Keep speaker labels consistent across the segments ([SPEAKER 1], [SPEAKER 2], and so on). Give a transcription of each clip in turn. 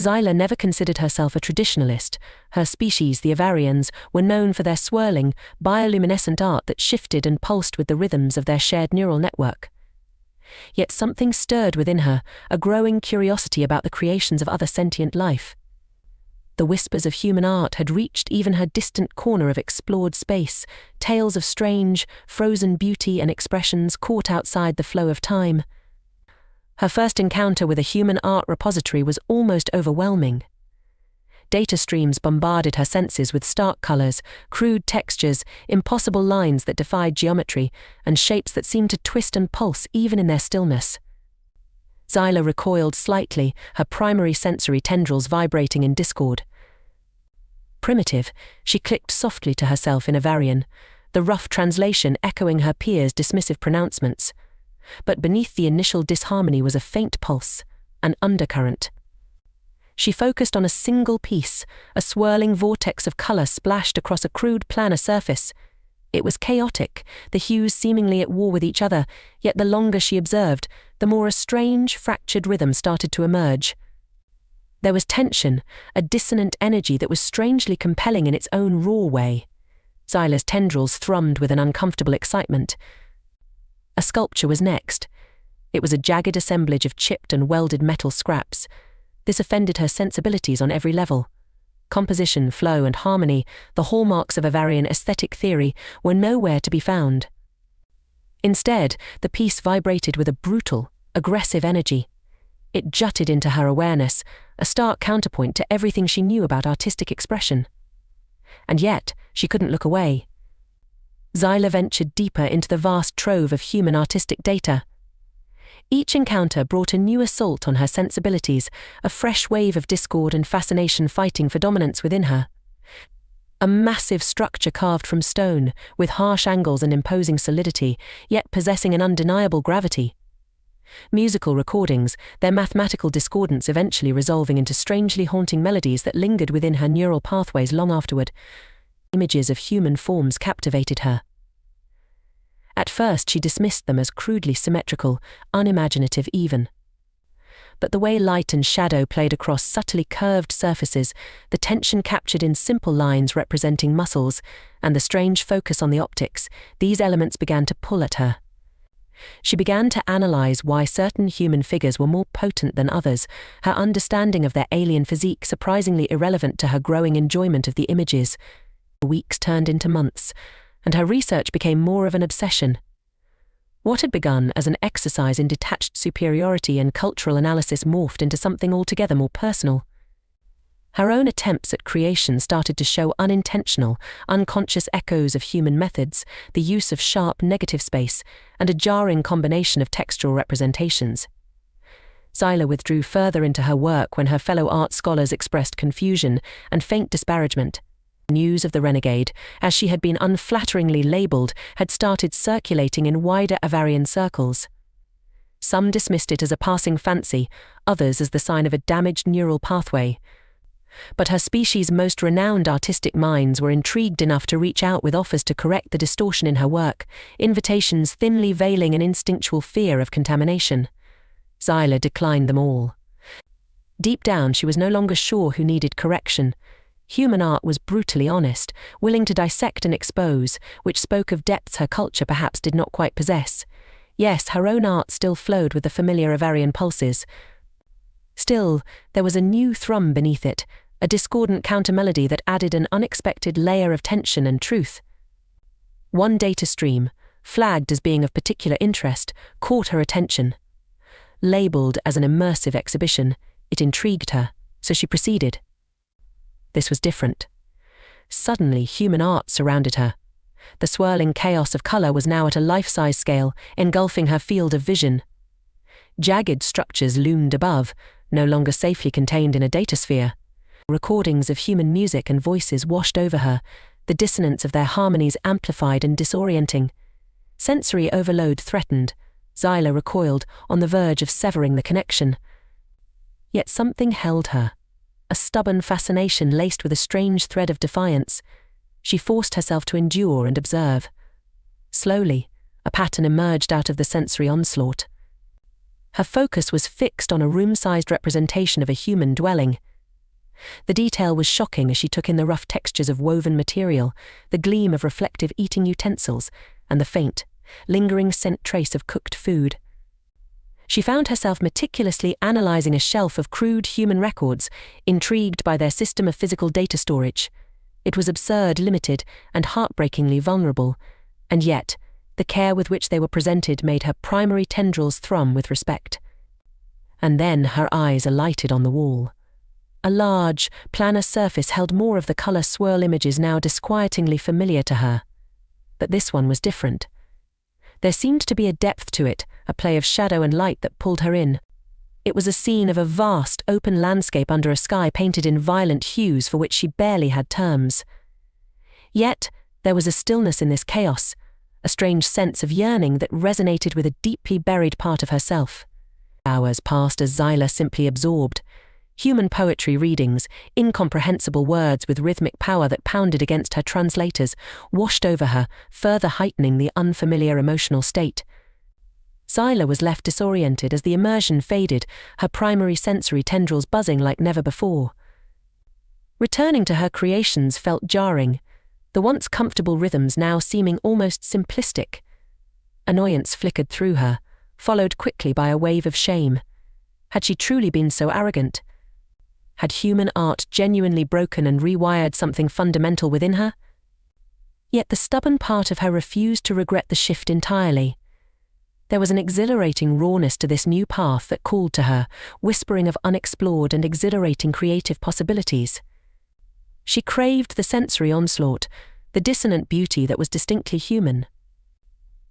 [SPEAKER 1] Zyla never considered herself a traditionalist. Her species, the Avarians, were known for their swirling, bioluminescent art that shifted and pulsed with the rhythms of their shared neural network. Yet something stirred within her, a growing curiosity about the creations of other sentient life. The whispers of human art had reached even her distant corner of explored space, tales of strange, frozen beauty and expressions caught outside the flow of time. Her first encounter with a human art repository was almost overwhelming. Data streams bombarded her senses with stark colors, crude textures, impossible lines that defied geometry, and shapes that seemed to twist and pulse even in their stillness. Zyla recoiled slightly, her primary sensory tendrils vibrating in discord. Primitive, she clicked softly to herself in Avarian, the rough translation echoing her peers' dismissive pronouncements. But beneath the initial disharmony was a faint pulse, an undercurrent. She focused on a single piece, a swirling vortex of color splashed across a crude planar surface. It was chaotic, the hues seemingly at war with each other, yet the longer she observed, the more a strange, fractured rhythm started to emerge. There was tension, a dissonant energy that was strangely compelling in its own raw way. Zyla's tendrils thrummed with an uncomfortable excitement. A sculpture was next. It was a jagged assemblage of chipped and welded metal scraps. This offended her sensibilities on every level. Composition, flow, and harmony, the hallmarks of Avarian aesthetic theory, were nowhere to be found. Instead, the piece vibrated with a brutal, aggressive energy. It jutted into her awareness, a stark counterpoint to everything she knew about artistic expression. And yet, she couldn't look away. Zyla ventured deeper into the vast trove of human artistic data. Each encounter brought a new assault on her sensibilities, a fresh wave of discord and fascination fighting for dominance within her. A massive structure carved from stone, with harsh angles and imposing solidity, yet possessing an undeniable gravity. Musical recordings, their mathematical discordance eventually resolving into strangely haunting melodies that lingered within her neural pathways long afterward. Images of human forms captivated her. At first she dismissed them as crudely symmetrical, unimaginative even. But the way light and shadow played across subtly curved surfaces, the tension captured in simple lines representing muscles, and the strange focus on the optics, these elements began to pull at her. She began to analyze why certain human figures were more potent than others, her understanding of their alien physique surprisingly irrelevant to her growing enjoyment of the images. Weeks turned into months, and her research became more of an obsession. What had begun as an exercise in detached superiority and cultural analysis morphed into something altogether more personal. Her own attempts at creation started to show unintentional, unconscious echoes of human methods, the use of sharp negative space, and a jarring combination of textural representations. Zyla withdrew further into her work when her fellow art scholars expressed confusion and faint disparagement. News of the renegade, as she had been unflatteringly labelled, had started circulating in wider Avarian circles. Some dismissed it as a passing fancy, others as the sign of a damaged neural pathway. But her species' most renowned artistic minds were intrigued enough to reach out with offers to correct the distortion in her work, invitations thinly veiling an instinctual fear of contamination. Zyla declined them all. Deep down, she was no longer sure who needed correction. Human art was brutally honest, willing to dissect and expose, which spoke of depths her culture perhaps did not quite possess. Yes, her own art still flowed with the familiar Avarian pulses. Still, there was a new thrum beneath it, a discordant counter-melody that added an unexpected layer of tension and truth. One data stream, flagged as being of particular interest, caught her attention. Labelled as an immersive exhibition, it intrigued her, so she proceeded. This was different. Suddenly, human art surrounded her. The swirling chaos of colour was now at a life-size scale, engulfing her field of vision. Jagged structures loomed above, no longer safely contained in a datasphere. Recordings of human music and voices washed over her, the dissonance of their harmonies amplified and disorienting. Sensory overload threatened. Zyla recoiled, on the verge of severing the connection. Yet something held her. A stubborn fascination laced with a strange thread of defiance. She forced herself to endure and observe. Slowly, a pattern emerged out of the sensory onslaught. Her focus was fixed on a room-sized representation of a human dwelling. The detail was shocking as she took in the rough textures of woven material, the gleam of reflective eating utensils, and the faint, lingering scent trace of cooked food. She found herself meticulously analyzing a shelf of crude human records, intrigued by their system of physical data storage. It was absurd, limited, and heartbreakingly vulnerable, and yet, the care with which they were presented made her primary tendrils thrum with respect. And then her eyes alighted on the wall. A large, planar surface held more of the color swirl images now disquietingly familiar to her. But this one was different. There seemed to be a depth to it, a play of shadow and light that pulled her in. It was a scene of a vast, open landscape under a sky painted in violent hues for which she barely had terms. Yet, there was a stillness in this chaos, a strange sense of yearning that resonated with a deeply buried part of herself. Hours passed as Zyla simply absorbed. Human poetry readings, incomprehensible words with rhythmic power that pounded against her translators, washed over her, further heightening the unfamiliar emotional state. Zyla was left disoriented as the immersion faded, her primary sensory tendrils buzzing like never before. Returning to her creations felt jarring, the once comfortable rhythms now seeming almost simplistic. Annoyance flickered through her, followed quickly by a wave of shame. Had she truly been so arrogant? Had human art genuinely broken and rewired something fundamental within her? Yet the stubborn part of her refused to regret the shift entirely. There was an exhilarating rawness to this new path that called to her, whispering of unexplored and exhilarating creative possibilities. She craved the sensory onslaught, the dissonant beauty that was distinctly human.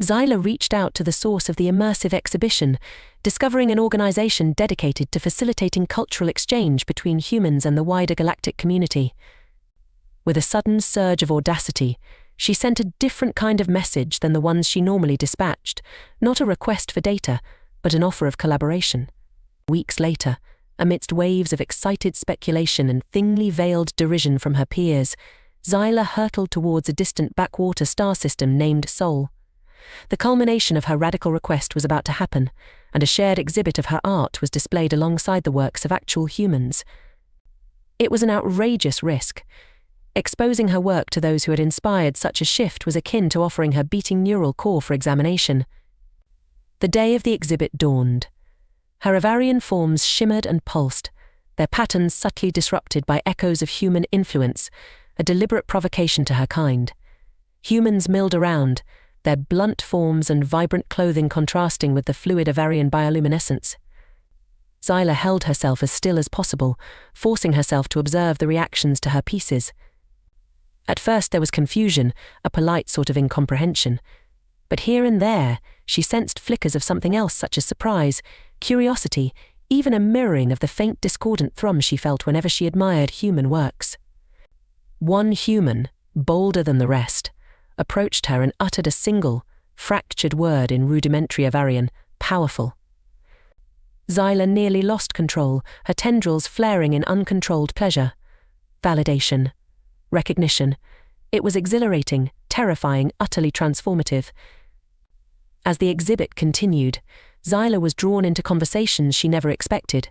[SPEAKER 1] Zyla reached out to the source of the immersive exhibition, discovering an organization dedicated to facilitating cultural exchange between humans and the wider galactic community. With a sudden surge of audacity, she sent a different kind of message than the ones she normally dispatched, not a request for data, but an offer of collaboration. Weeks later, amidst waves of excited speculation and thinly veiled derision from her peers, Zyla hurtled towards a distant backwater star system named Sol. The culmination of her radical request was about to happen, and a shared exhibit of her art was displayed alongside the works of actual humans. It was an outrageous risk. Exposing her work to those who had inspired such a shift was akin to offering her beating neural core for examination. The day of the exhibit dawned. Her Avarian forms shimmered and pulsed, their patterns subtly disrupted by echoes of human influence, a deliberate provocation to her kind. Humans milled around, their blunt forms and vibrant clothing contrasting with the fluid Avarian bioluminescence. Zyla held herself as still as possible, forcing herself to observe the reactions to her pieces. At first there was confusion, a polite sort of incomprehension. But here and there, she sensed flickers of something else such as surprise, curiosity, even a mirroring of the faint discordant thrum she felt whenever she admired human works. One human, bolder than the rest, approached her and uttered a single, fractured word in rudimentary Avarian, powerful. Zyla nearly lost control, her tendrils flaring in uncontrolled pleasure. Validation. Recognition. It was exhilarating, terrifying, utterly transformative. As the exhibit continued, Zyla was drawn into conversations she never expected.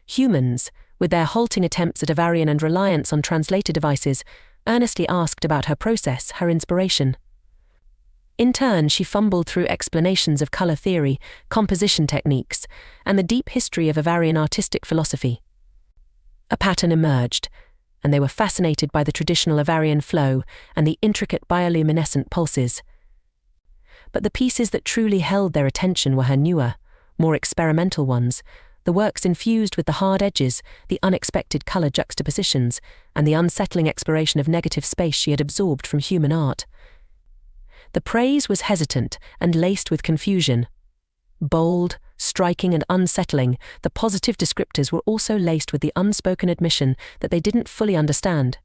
[SPEAKER 1] Humans, with their halting attempts at Avarian and reliance on translator devices, earnestly asked about her process, her inspiration. In turn, she fumbled through explanations of color theory, composition techniques, and the deep history of Avarian artistic philosophy. A pattern emerged, and they were fascinated by the traditional Avarian flow and the intricate bioluminescent pulses. But the pieces that truly held their attention were her newer, more experimental ones, the works infused with the hard edges, the unexpected color juxtapositions, and the unsettling exploration of negative space she had absorbed from human art. The praise was hesitant and laced with confusion. Bold, striking, and unsettling, the positive descriptors were also laced with the unspoken admission that they didn't fully understand.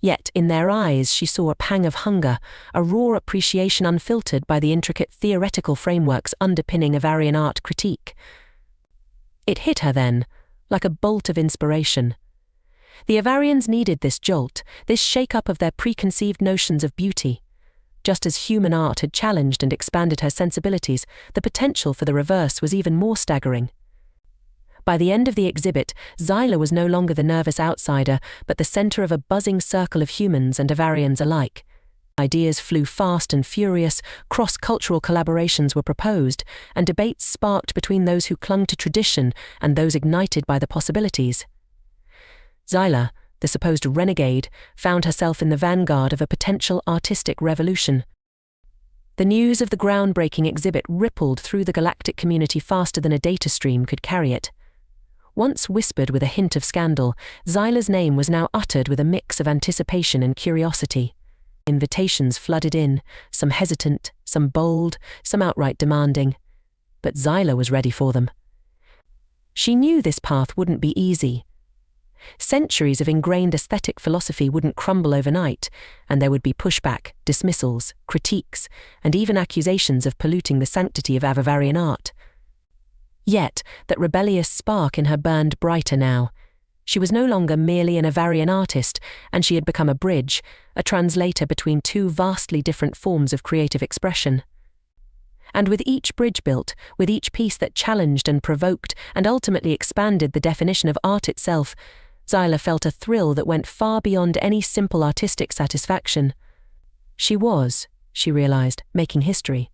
[SPEAKER 1] Yet in their eyes she saw a pang of hunger, a raw appreciation unfiltered by the intricate theoretical frameworks underpinning Avarian art critique. It hit her then, like a bolt of inspiration. The Avarians needed this jolt, this shake-up of their preconceived notions of beauty. Just as human art had challenged and expanded her sensibilities, the potential for the reverse was even more staggering. By the end of the exhibit, Zyla was no longer the nervous outsider, but the center of a buzzing circle of humans and Avarians alike. Ideas flew fast and furious, cross-cultural collaborations were proposed, and debates sparked between those who clung to tradition and those ignited by the possibilities. Zyla, the supposed renegade, found herself in the vanguard of a potential artistic revolution. The news of the groundbreaking exhibit rippled through the galactic community faster than a data stream could carry it. Once whispered with a hint of scandal, Zyla's name was now uttered with a mix of anticipation and curiosity. Invitations flooded in, some hesitant, some bold, some outright demanding. But Zyla was ready for them. She knew this path wouldn't be easy. Centuries of ingrained aesthetic philosophy wouldn't crumble overnight, and there would be pushback, dismissals, critiques, and even accusations of polluting the sanctity of Avarian art. Yet, that rebellious spark in her burned brighter now. She was no longer merely an Avarian artist, and she had become a bridge, a translator between two vastly different forms of creative expression. And with each bridge built, with each piece that challenged and provoked and ultimately expanded the definition of art itself, Zyla felt a thrill that went far beyond any simple artistic satisfaction. She was, she realized, making history.